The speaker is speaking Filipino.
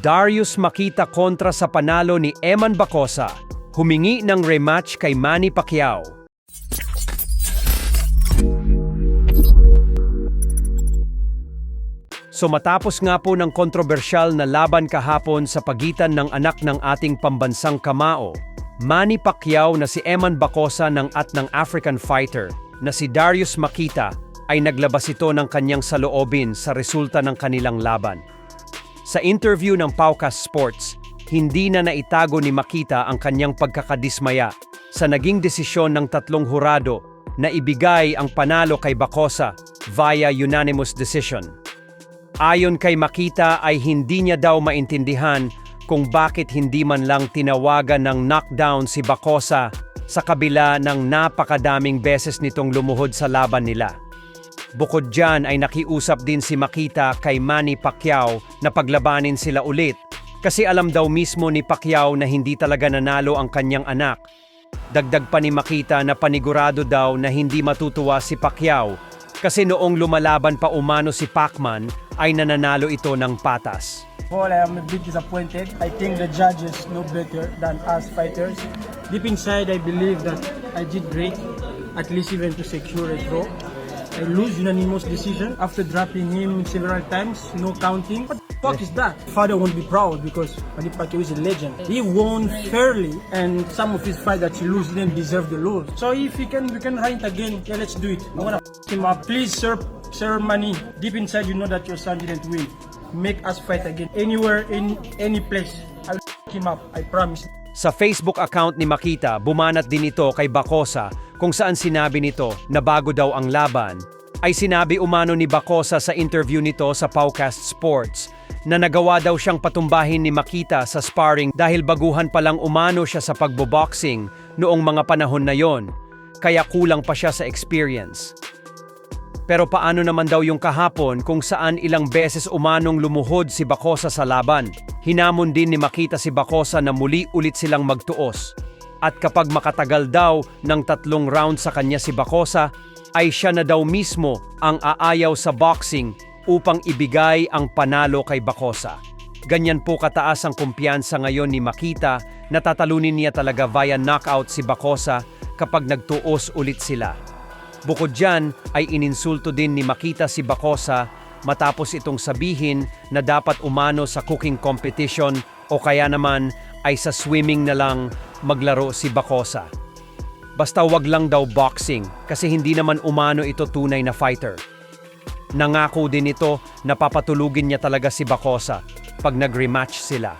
Darius Makita kontra sa panalo ni Eman Bacosa, humingi ng rematch kay Manny Pacquiao. So matapos nga po ng kontrobersyal na laban kahapon sa pagitan ng anak ng ating pambansang kamao, Manny Pacquiao na si Eman Bacosa ng African fighter na si Darius Makita ay naglabas ito ng kanyang saloobin sa resulta ng kanilang laban. Sa interview ng Paukas Sports, hindi na naitago ni Makita ang kanyang pagkakadismaya sa naging desisyon ng tatlong hurado na ibigay ang panalo kay Bacosa via unanimous decision. Ayon kay Makita ay hindi niya daw maintindihan kung bakit hindi man lang tinawagan ng knockdown si Bacosa sa kabila ng napakadaming beses nitong lumuhod sa laban nila. Bukod dyan ay nakiusap din si Makita kay Manny Pacquiao na paglabanin sila ulit kasi alam daw mismo ni Pacquiao na hindi talaga nanalo ang kanyang anak. Dagdag pa ni Makita na panigurado daw na hindi matutuwa si Pacquiao kasi noong lumalaban pa umano si Pacman ay nananalo ito ng patas. Well, I am a bit disappointed. I think the judges know better than us fighters. Deep inside, I believe that I did great, at least even to secure a draw. I lose unanimous decision after dropping him several times, no counting. What the fuck is that? Father won't be proud because Manny Pacquiao is a legend. He won fairly, and some of his fights that he lose didn't deserve the lose. So if we can fight again, yeah, let's do it. I wanna him up. Please, Sir Manny, deep inside you know that your son didn't win. Make us fight again anywhere, in any place. I will him up, I promise. Sa Facebook account ni Makita, bumanat din ito kay Bacosa kung saan sinabi nito na bago daw ang laban, ay sinabi umano ni Bacosa sa interview nito sa Paukas Sports na nagawa daw siyang patumbahin ni Makita sa sparring dahil baguhan pa lang umano siya sa pagboboxing noong mga panahon na yon, kaya kulang pa siya sa experience. Pero paano naman daw yung kahapon kung saan ilang beses umanong lumuhod si Bacosa sa laban? Hinamon din ni Makita si Bacosa na muli ulit silang magtuos. At kapag makatagal daw ng 3 round sa kanya si Bacosa, ay siya na daw mismo ang aayaw sa boxing upang ibigay ang panalo kay Bacosa. Ganyan po kataas ang kumpiyansa ngayon ni Makita na tatalunin niya talaga via knockout si Bacosa kapag nagtuos ulit sila. Bukod dyan ay ininsulto din ni Makita si Bacosa matapos itong sabihin na dapat umano sa cooking competition o kaya naman ay sa swimming na lang maglaro si Bacosa. Basta wag lang daw boxing kasi hindi naman umano ito tunay na fighter. Nangako din ito na papatulugin niya talaga si Bacosa pag nag-rematch sila.